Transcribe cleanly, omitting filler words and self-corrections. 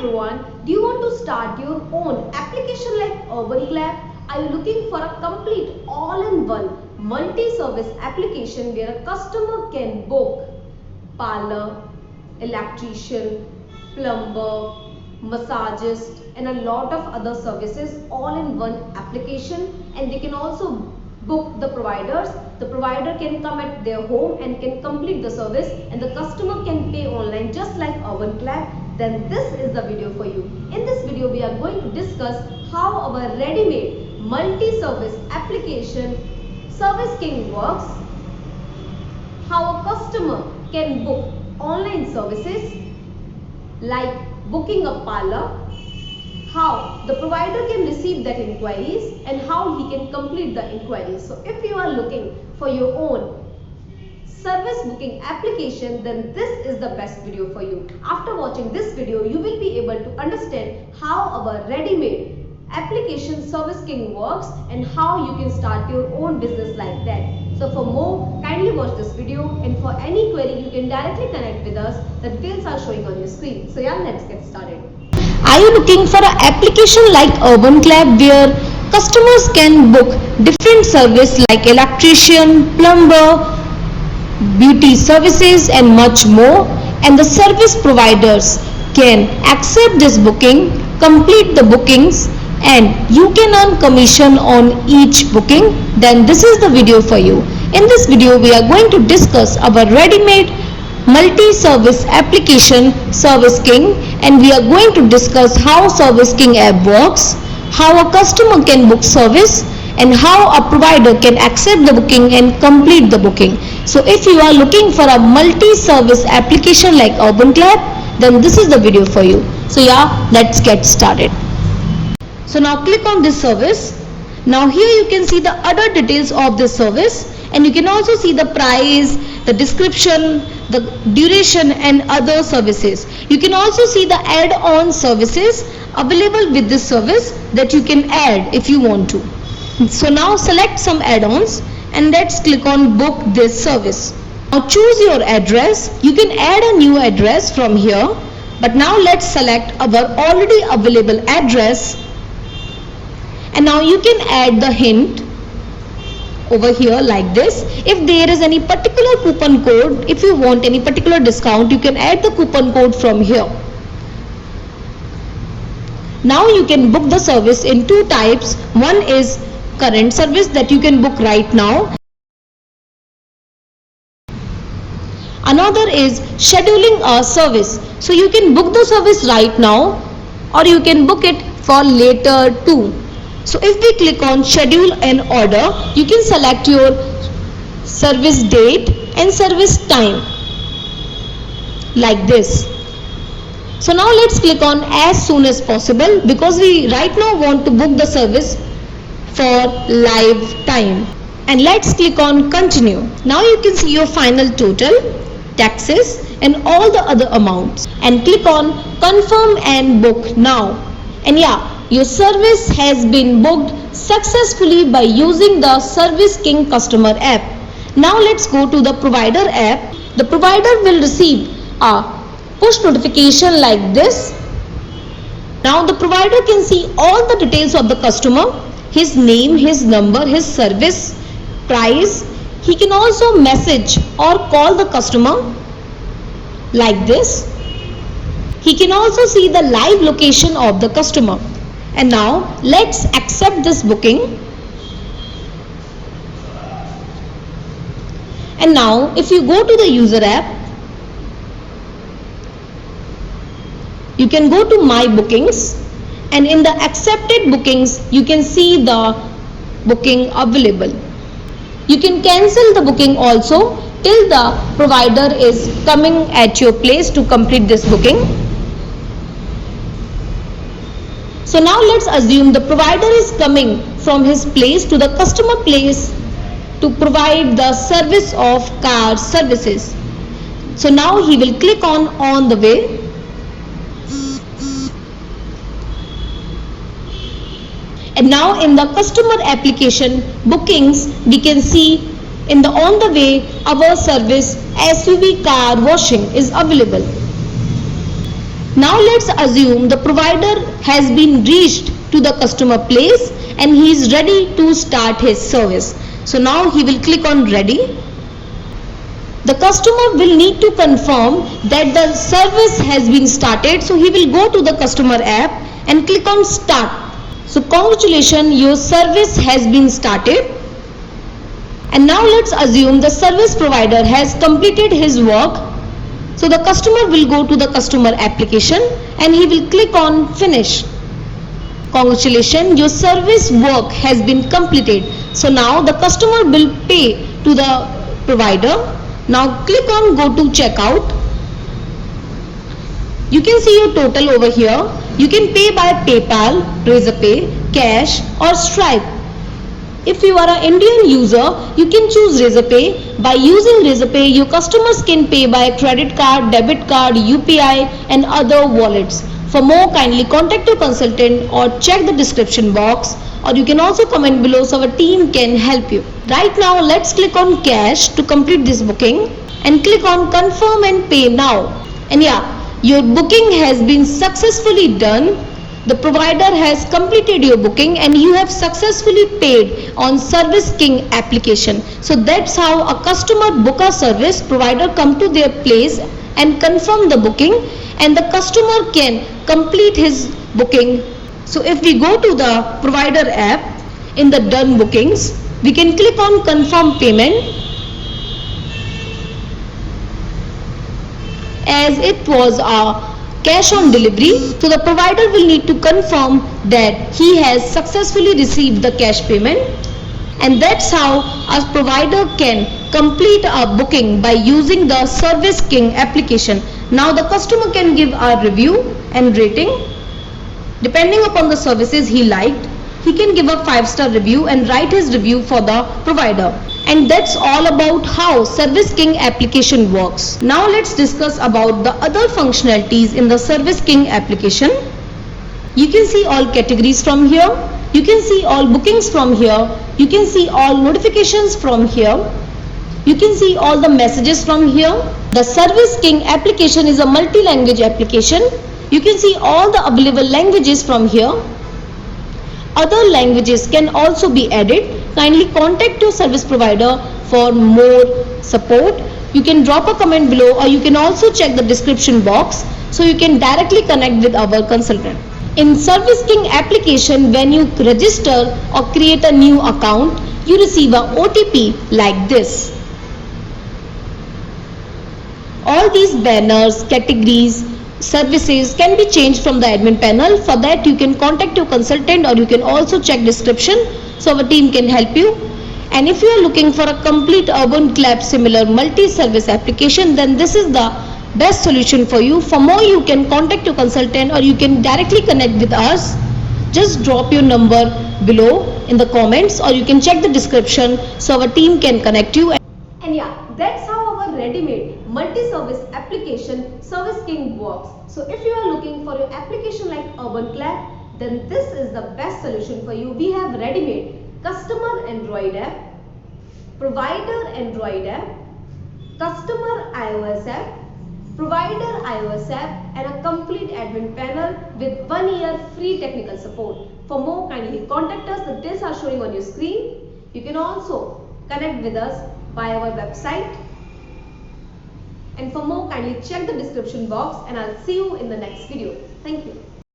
everyone, do you want to start your own application like Urban Clap? Are you looking for a complete all-in-one multi-service application where a customer can book parlor, electrician, plumber, massagist and a lot of other services all in one application, and they can also book the providers. The provider can come at their home and can complete the service, and the customer can pay online just like Urban Clap. Then this is the video for you. In this video we are going to discuss how our ready-made multi-service application Service King works, how a customer can book online services like booking a parlor, how the provider can receive that inquiries and how he can complete the inquiries. So if you are looking for your own service booking application, then this is the best video for you. After watching this video, you will be able to understand how our ready-made application Service King works and how you can start your own business like that. So for more, kindly watch this video, and for any query you can directly connect with us. The details are showing on your screen. So yeah, let's get started. Are you looking for an application like Urban Clap where customers can book different services like electrician, plumber, beauty services and much more, and the service providers can accept this booking, complete the bookings, and you can earn commission on each booking? Then this is the video for you. In this video we are going to discuss our ready-made multi-service application Service King, and we are going to discuss how Service King app works, how a customer can book service, and how a provider can accept the booking and complete the booking. So if you are looking for a multi-service application like Urban Clap, then this is the video for you. So yeah, let's get started. So now click on this service. Now here you can see the other details of this service, and you can also see the price, the description, the duration and other services. You can also see the add-on services available with this service that you can add if you want to. So now select some add-ons and let's click on book this service. Now choose your address. You can add a new address from here, but now let's select our already available address, and now you can add the hint over here like this. If there is any particular coupon code, if you want any particular discount, you can add the coupon code from here. Now you can book the service in two types. One is current service that you can book right now. Another is scheduling a service. So you can book the service right now or you can book it for later too. So if we click on schedule and order, you can select your service date and service time like this. So now let's click on as soon as possible, because we right now want to book the service for live time, and let's click on continue. Now you can see your final total, taxes and all the other amounts, and click on confirm and book now. And yeah, your service has been booked successfully by using the Service King customer app. Now let's go to the provider app. The provider will receive a push notification like this. Now the provider can see all the details of the customer, his name, his number, his service, price. He can also message or call the customer like this. He can also see the live location of the customer. And now let's accept this booking. And now if you go to the user app, you can go to my bookings, and in the accepted bookings you can see the booking available. You can cancel the booking also till the provider is coming at your place to complete this booking. So now let's assume the provider is coming from his place to the customer place to provide the service of car services. So now he will click on the way. And now in the customer application bookings, we can see in the on the way our service SUV car washing is available. Now let's assume the provider has been reached to the customer place and he is ready to start his service. So now he will click on ready. The customer will need to confirm that the service has been started. So he will go to the customer app and click on start. So congratulations, your service has been started. And now let's assume the service provider has completed his work. So the customer will go to the customer application and he will click on finish. Congratulations, your service work has been completed. So now the customer will pay to the provider. Now click on go to checkout. You can see your total over here. You can pay by PayPal, Razorpay, cash or Stripe. If you are an Indian user, you can choose Razorpay. By using Razorpay, your customers can pay by credit card, debit card, UPI and other wallets. For more, kindly contact your consultant or check the description box, or you can also comment below so our team can help you. Right now, let's click on cash to complete this booking and click on confirm and pay now. And yeah, your booking has been successfully done. The provider has completed your booking and you have successfully paid on Service King application. So that's how a customer book a service, provider come to their place and confirm the booking, and the customer can complete his booking. So if we go to the provider app, in the done bookings, we can click on confirm payment. As it was a cash on delivery, so the provider will need to confirm that he has successfully received the cash payment, and that's how a provider can complete a booking by using the Service King application. Now the customer can give a review and rating. Depending upon the services he liked, he can give a 5-star review and write his review for the provider. And that's all about how Service King application works. Now let's discuss about the other functionalities in the Service King application. You can see all categories from here. You can see all bookings from here. You can see all notifications from here. You can see all the messages from here. The Service King application is a multi-language application. You can see all the available languages from here. Other languages can also be added. Kindly contact your service provider for more support. You can drop a comment below, or you can also check the description box so you can directly connect with our consultant. In Service King application, when you register or create a new account, you receive a OTP like this. All these banners, categories, services can be changed from the admin panel. For that, you can contact your consultant, or you can also check description so our team can help you. And if you are looking for a complete Urban Clap similar multi-service application, then this is the best solution for you. For more, you can contact your consultant, or you can directly connect with us. Just drop your number below in the comments, or you can check the description so our team can connect you. And yeah, that's how our ready-made multi-service application Service King works. So if you are looking for your application like Urban Clap, then this is the best solution for you. We have ready-made customer Android app, provider Android app, customer iOS app, provider iOS app, and a complete admin panel with 1 year free technical support. For more, kindly contact us. The details are showing on your screen. You can also connect with us via our website. And for more, kindly check the description box, and I'll see you in the next video. Thank you.